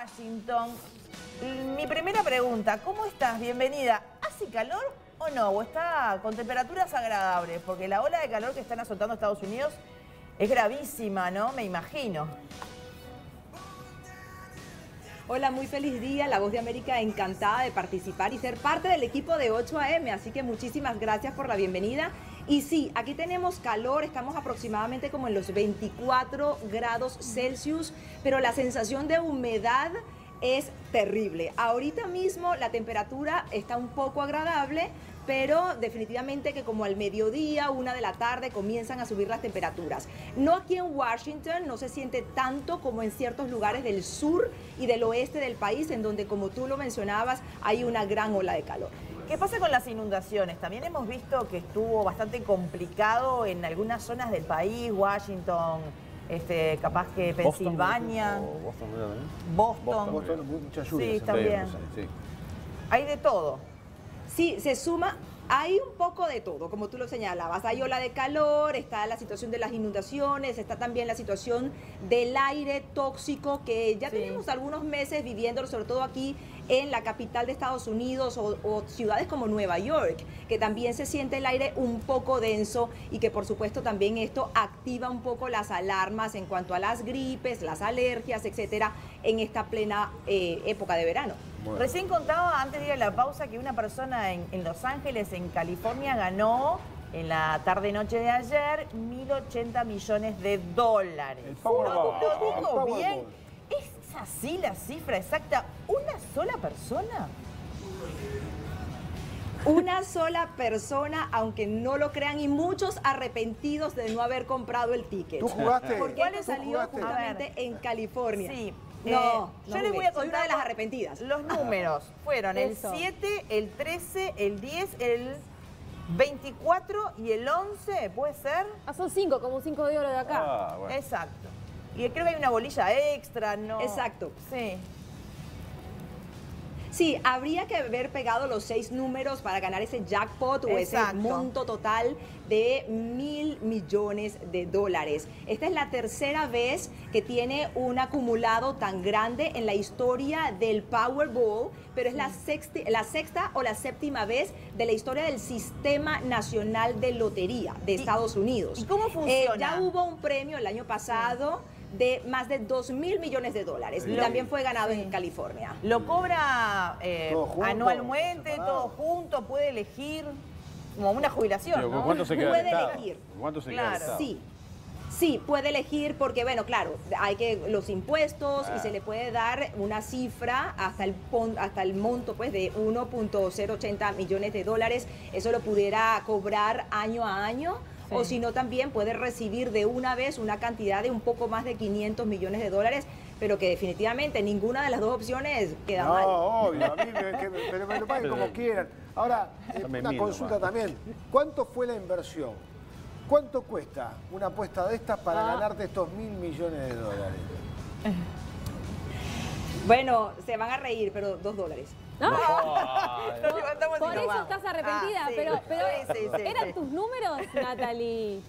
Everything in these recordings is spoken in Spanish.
Washington. Mi primera pregunta, ¿cómo estás? Bienvenida. ¿Hace calor o no? ¿O está con temperaturas agradables? Porque la ola de calor que están azotando Estados Unidos es gravísima, ¿no? Me imagino. Hola, muy feliz día. La Voz de América encantada de participar y ser parte del equipo de 8 AM. Así que muchísimas gracias por la bienvenida. Y sí, aquí tenemos calor, estamos aproximadamente como en los 24 grados Celsius, pero la sensación de humedad es terrible. Ahorita mismo la temperatura está un poco agradable, pero definitivamente que como al mediodía, 1 de la tarde, comienzan a subir las temperaturas. No aquí en Washington, no se siente tanto como en ciertos lugares del sur y del oeste del país, en donde, como tú lo mencionabas, hay una gran ola de calor. ¿Qué pasa con las inundaciones? También hemos visto que estuvo bastante complicado en algunas zonas del país, Washington, capaz que Pensilvania, Boston. Mucha lluvia. Sí, también. Sí. Hay de todo. Sí, se suma, hay un poco de todo, como tú lo señalabas. Hay ola de calor, está la situación de las inundaciones, está también la situación del aire tóxico que ya tenemos algunos meses viviéndolo, sobre todo aquí en la capital de Estados Unidos o ciudades como Nueva York, que también se siente el aire un poco denso y que por supuesto también esto activa un poco las alarmas en cuanto a las gripes, las alergias, etcétera, en esta plena época de verano. Bueno. Recién contaba, antes de ir a la pausa, que una persona en Los Ángeles, en California, ganó en la tarde-noche de ayer 1.080 millones de dólares. El Powerball. ¿Lo digo bien? ¿Es así la cifra exacta? ¿Una sola persona? Una sola persona, aunque no lo crean, y muchos arrepentidos de no haber comprado el ticket. ¿Tú jugaste? Porque él salió justamente en California. Sí. No, yo les voy a soy una contar de las arrepentidas. Los números fueron el 7, el 13, el 10, el 24 y el 11, ¿puede ser? Son 5, como un 5 de oro de acá. Ah, bueno. Exacto. Y creo que hay una bolilla extra, ¿no? Exacto. Sí. Sí, habría que haber pegado los 6 números para ganar ese jackpot o ese monto total de 1.000 millones de dólares. Esta es la tercera vez que tiene un acumulado tan grande en la historia del Powerball, pero es la sexta o la séptima vez de la historia del Sistema Nacional de Lotería de Estados Unidos. ¿Y cómo funciona? Ya hubo un premio el año pasado de más de 2.000 millones de dólares y también fue ganado en California. ¿Lo cobra anualmente, separado, todo junto? ¿Puede elegir como una jubilación? Pero, ¿no? ¿cuánto se queda Puede el Estado? elegir. ¿Cuánto se queda el Estado? Sí, puede elegir porque, bueno, claro, hay que los impuestos y se le puede dar una cifra hasta el monto pues de 1.080 millones de dólares. Eso lo pudiera cobrar año a año. Sí. O si no, también puede recibir de una vez una cantidad de un poco más de 500 millones de dólares, pero que definitivamente ninguna de las dos opciones queda mal. No, obvio, a mí pero me lo paguen como quieran. Ahora, una consulta también. ¿Cuánto fue la inversión? ¿Cuánto cuesta una apuesta de estas para ganarte estos 1.000 millones de dólares? Bueno, se van a reír, pero $2. No. Nos levantamos Por y nos eso vamos. estás arrepentida, Sí. pero Sí. ¿eran tus números, Natalie?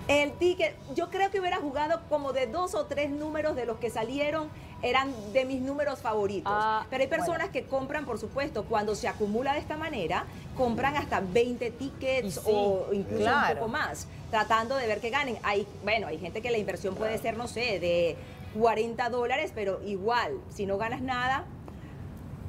El ticket, yo creo que hubiera jugado como de 2 o 3 números de los que salieron, eran de mis números favoritos. Pero hay personas que compran, por supuesto, cuando se acumula de esta manera, compran hasta 20 tickets o incluso un poco más, tratando de ver que ganen. Hay gente que la inversión puede ser, no sé, de $40, pero igual, si no ganas nada.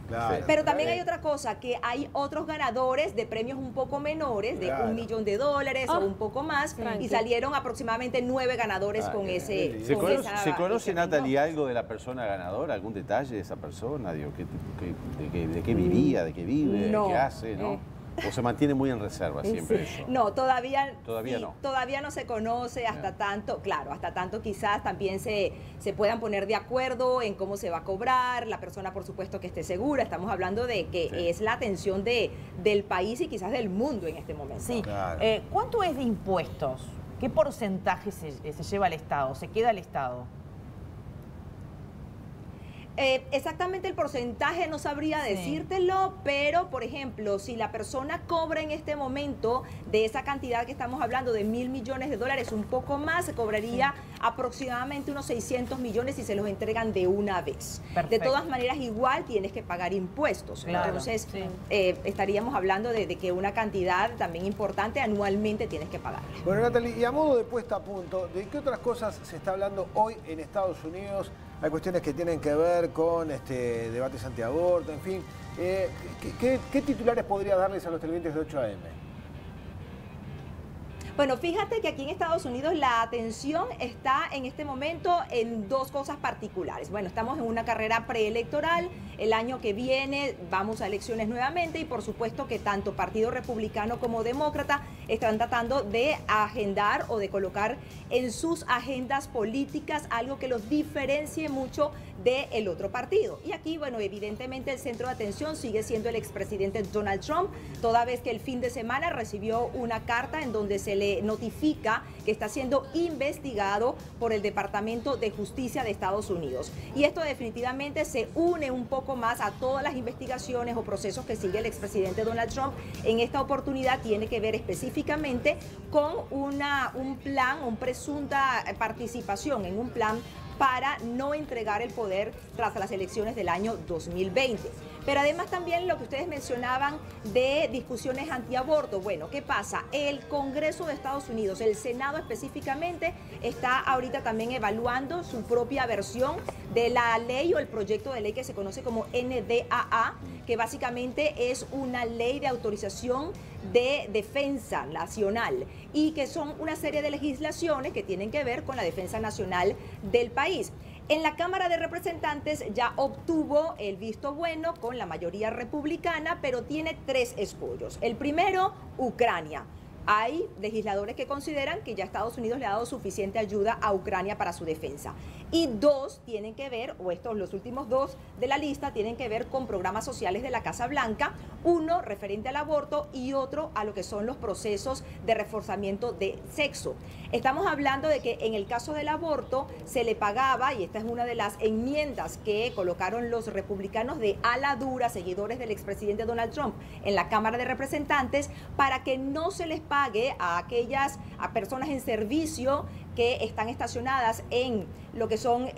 Claro, pero también hay otra cosa, que hay otros ganadores de premios un poco menores, de $1 millón de dólares o un poco más, y salieron aproximadamente 9 ganadores con ese. ¿Se conoce, Natalie, algo de la persona ganadora? ¿Algún detalle de esa persona? Digo, ¿de qué vivía, de qué vive, de qué hace? ¿No? ¿O se mantiene muy en reserva siempre eso? No, todavía no. Todavía no se conoce hasta tanto, hasta tanto quizás también se puedan poner de acuerdo en cómo se va a cobrar, la persona por supuesto que esté segura. Estamos hablando de que es la atención del país y quizás del mundo en este momento. Sí. Claro. ¿Cuánto es de impuestos? ¿Qué porcentaje se lleva al Estado? ¿Se queda al Estado? Exactamente el porcentaje no sabría decírtelo, pero por ejemplo, si la persona cobra en este momento de esa cantidad que estamos hablando de $1.000 millones de dólares, un poco más, se cobraría aproximadamente unos 600 millones si se los entregan de una vez. Perfecto. De todas maneras, igual tienes que pagar impuestos. Claro, Entonces, sí. estaríamos hablando de que una cantidad también importante anualmente tienes que pagar. Bueno, Natalie, y a modo de puesta a punto, ¿de qué otras cosas se está hablando hoy en Estados Unidos? Hay cuestiones que tienen que ver con debates antiaborto, en fin. ¿Qué titulares podría darles a los televidentes de 8 AM? Bueno, fíjate que aquí en Estados Unidos la atención está en este momento en dos cosas particulares. Bueno, estamos en una carrera preelectoral, el año que viene vamos a elecciones nuevamente y por supuesto que tanto Partido Republicano como Demócrata están tratando de agendar o de colocar en sus agendas políticas algo que los diferencie mucho del otro partido. Y aquí, bueno, evidentemente el centro de atención sigue siendo el expresidente Donald Trump, toda vez que el fin de semana recibió una carta en donde se le notifica que está siendo investigado por el Departamento de Justicia de Estados Unidos. Y esto definitivamente se une un poco más a todas las investigaciones o procesos que sigue el expresidente Donald Trump. En esta oportunidad tiene que ver específicamente con un plan, una presunta participación en un plan para no entregar el poder tras las elecciones del año 2020. Pero además también lo que ustedes mencionaban de discusiones antiaborto. Bueno, ¿qué pasa? El Congreso de Estados Unidos, el Senado específicamente, está ahorita también evaluando su propia versión de la ley o el proyecto de ley que se conoce como NDAA, que básicamente es una ley de autorización de defensa nacional y que son una serie de legislaciones que tienen que ver con la defensa nacional del país. En la Cámara de Representantes ya obtuvo el visto bueno con la mayoría republicana, pero tiene tres escollos. El primero, Ucrania. Hay legisladores que consideran que ya Estados Unidos le ha dado suficiente ayuda a Ucrania para su defensa. Y dos tienen que ver, o estos los últimos dos de la lista, tienen que ver con programas sociales de la Casa Blanca, uno referente al aborto y otro a lo que son los procesos de reforzamiento de sexo. Estamos hablando de que en el caso del aborto se le pagaba, y esta es una de las enmiendas que colocaron los republicanos de ala dura, seguidores del expresidente Donald Trump, en la Cámara de Representantes, para que no se les pague a personas en servicio que están estacionadas en lo que son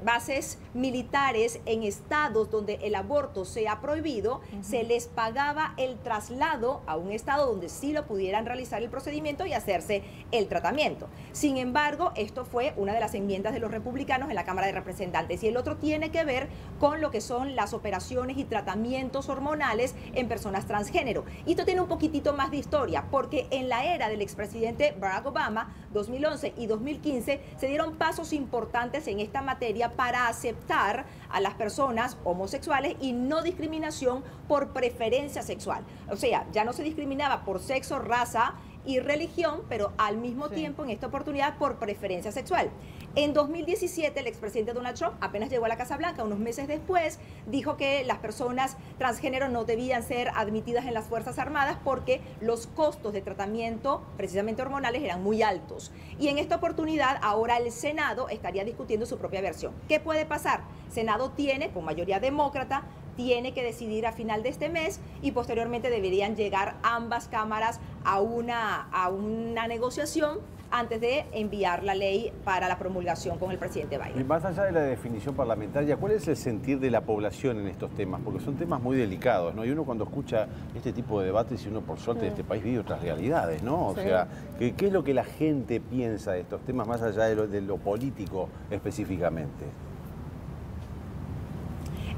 bases militares en estados donde el aborto sea prohibido, se les pagaba el traslado a un estado donde sí lo pudieran realizar el procedimiento y hacerse el tratamiento. Sin embargo, esto fue una de las enmiendas de los republicanos en la Cámara de Representantes, y el otro tiene que ver con lo que son las operaciones y tratamientos hormonales en personas transgénero. Y esto tiene un poquitito más de historia, porque en la era del expresidente Barack Obama, 2011 y 2015, se dieron pasos importantes en esta materia para aceptar a las personas homosexuales y no discriminación por preferencia sexual. O sea, ya no se discriminaba por sexo, raza y religión, pero al mismo tiempo en esta oportunidad por preferencia sexual. En 2017 el expresidente Donald Trump apenas llegó a la Casa Blanca, unos meses después, dijo que las personas transgénero no debían ser admitidas en las Fuerzas Armadas porque los costos de tratamiento, precisamente hormonales, eran muy altos. Y en esta oportunidad ahora el Senado estaría discutiendo su propia versión. ¿Qué puede pasar? Senado tiene, con mayoría demócrata, tiene que decidir a final de este mes y posteriormente deberían llegar ambas cámaras a una negociación antes de enviar la ley para la promulgación con el presidente Biden. Y más allá de la definición parlamentaria, ¿cuál es el sentir de la población en estos temas? Porque son temas muy delicados, ¿no? Y uno cuando escucha este tipo de debates, y uno por suerte de este país vive otras realidades, ¿no? O sea, ¿qué es lo que la gente piensa de estos temas más allá de lo político específicamente?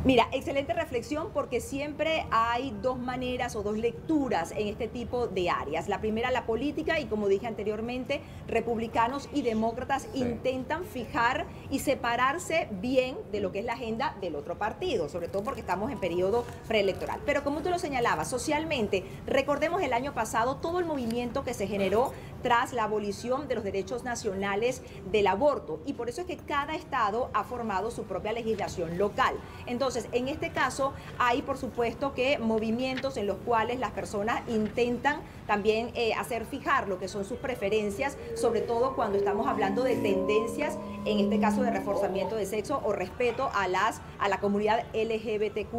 Mira, excelente reflexión, porque siempre hay dos maneras o dos lecturas en este tipo de áreas. La primera, la política, y como dije anteriormente, republicanos y demócratas intentan fijar y separarse bien de lo que es la agenda del otro partido, sobre todo porque estamos en periodo preelectoral. Pero como tú lo señalabas, socialmente, recordemos el año pasado todo el movimiento que se generó tras la abolición de los derechos nacionales del aborto, y por eso es que cada estado ha formado su propia legislación local. Entonces, en este caso hay por supuesto que movimientos en los cuales las personas intentan también hacer fijar lo que son sus preferencias, sobre todo cuando estamos hablando de tendencias, en este caso de reforzamiento de sexo o respeto a la comunidad LGBTQ+,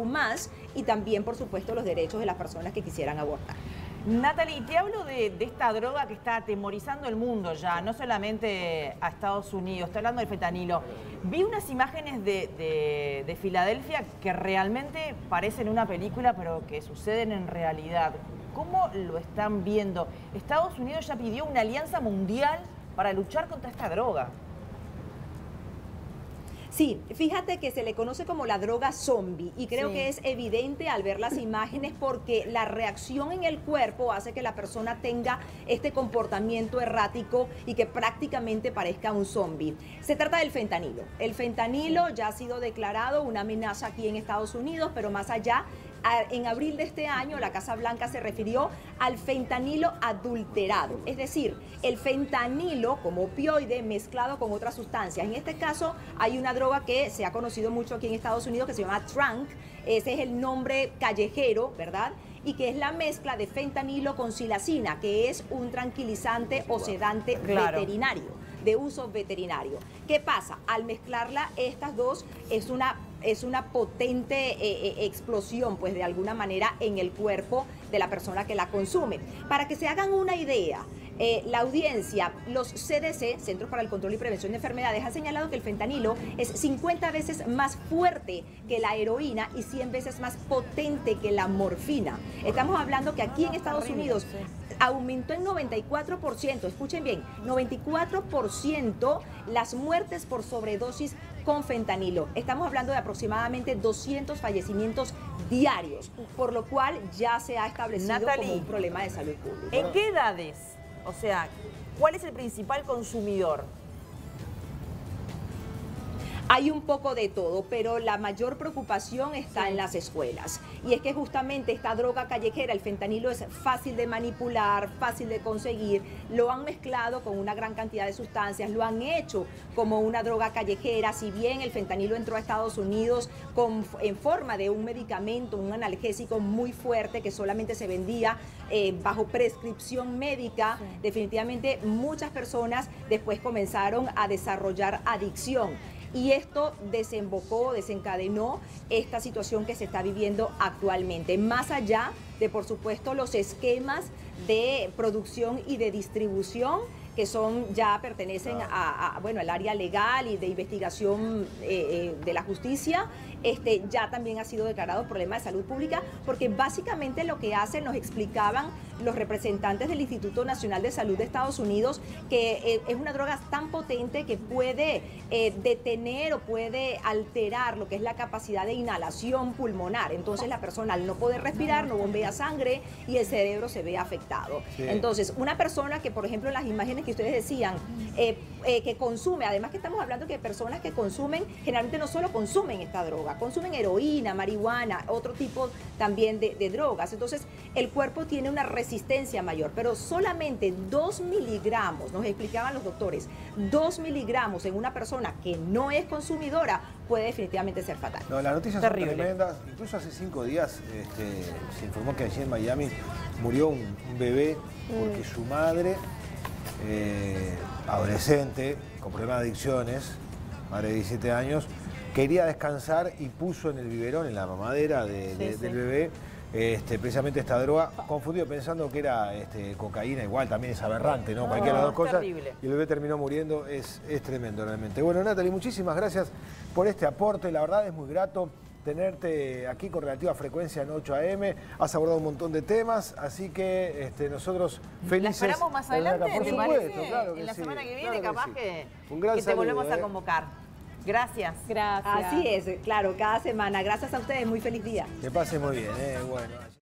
y también por supuesto los derechos de las personas que quisieran abortar. Natalie, te hablo de esta droga que está atemorizando el mundo ya, no solamente a Estados Unidos, estoy hablando del fentanilo. Vi unas imágenes de Filadelfia que realmente parecen una película, pero que suceden en realidad. ¿Cómo lo están viendo? Estados Unidos ya pidió una alianza mundial para luchar contra esta droga. Sí, fíjate que se le conoce como la droga zombie y creo que es evidente al ver las imágenes porque la reacción en el cuerpo hace que la persona tenga este comportamiento errático y que prácticamente parezca un zombie. Se trata del fentanilo. El fentanilo ya ha sido declarado una amenaza aquí en Estados Unidos, pero más allá, en abril de este año, la Casa Blanca se refirió al fentanilo adulterado, es decir, el fentanilo como opioide mezclado con otras sustancias. En este caso, hay una droga que se ha conocido mucho aquí en Estados Unidos que se llama Tranq, ese es el nombre callejero, ¿verdad? Y que es la mezcla de fentanilo con silacina, que es un tranquilizante o sedante veterinario, de uso veterinario. ¿Qué pasa? Al mezclarla, estas dos, es una potente explosión, pues de alguna manera, en el cuerpo de la persona que la consume. Para que se hagan una idea, la audiencia, los CDC, Centros para el Control y Prevención de Enfermedades, han señalado que el fentanilo es 50 veces más fuerte que la heroína y 100 veces más potente que la morfina. Estamos hablando que aquí en Estados Unidos aumentó en 94%, escuchen bien, 94% las muertes por sobredosis con fentanilo. Estamos hablando de aproximadamente 200 fallecimientos diarios, por lo cual ya se ha establecido como un problema de salud pública. ¿En qué edades? O sea, ¿cuál es el principal consumidor? Hay un poco de todo, pero la mayor preocupación está en las escuelas. Y es que justamente esta droga callejera, el fentanilo, es fácil de manipular, fácil de conseguir. Lo han mezclado con una gran cantidad de sustancias, lo han hecho como una droga callejera. Si bien el fentanilo entró a Estados Unidos en forma de un medicamento, un analgésico muy fuerte que solamente se vendía bajo prescripción médica, definitivamente muchas personas después comenzaron a desarrollar adicción. Y esto desencadenó esta situación que se está viviendo actualmente. Más allá de, por supuesto, los esquemas de producción y de distribución que ya pertenecen al área legal y de investigación de la justicia, ya también ha sido declarado problema de salud pública, porque básicamente lo que hacen, nos explicaban los representantes del Instituto Nacional de Salud de Estados Unidos, que es una droga tan potente que puede detener o puede alterar lo que es la capacidad de inhalación pulmonar. Entonces la persona, al no poder respirar, no bombea sangre y el cerebro se ve afectado. Sí. Entonces, una persona que, por ejemplo, en las imágenes que ustedes decían, que consume, además que estamos hablando que personas que consumen, generalmente no solo consumen esta droga, consumen heroína, marihuana, otro tipo también de drogas. Entonces, el cuerpo tiene una resistencia mayor, pero solamente 2 miligramos, nos explicaban los doctores, 2 miligramos en una persona que no es consumidora puede definitivamente ser fatal. No, las noticias son tremendas. Incluso hace 5 días se informó que allí en Miami murió un bebé porque su madre, adolescente, con problemas de adicciones, madre de 17 años, quería descansar y puso en el biberón, en la mamadera del bebé, precisamente esta droga, confundido pensando que era cocaína, igual también es aberrante, ¿no? Cualquiera de las dos cosas. Terrible. Y el bebé terminó muriendo, es tremendo realmente. Bueno, Natalie, muchísimas gracias por este aporte, la verdad es muy grato tenerte aquí con relativa frecuencia en 8 AM, has abordado un montón de temas, así que nosotros felices. ¿La esperamos más adelante? Por supuesto, claro que en la sí, semana que viene, claro capaz sí. que Un te volvemos a convocar. Gracias. Gracias. Así es, claro, cada semana. Gracias a ustedes, muy feliz día. Que pase muy bien, bueno.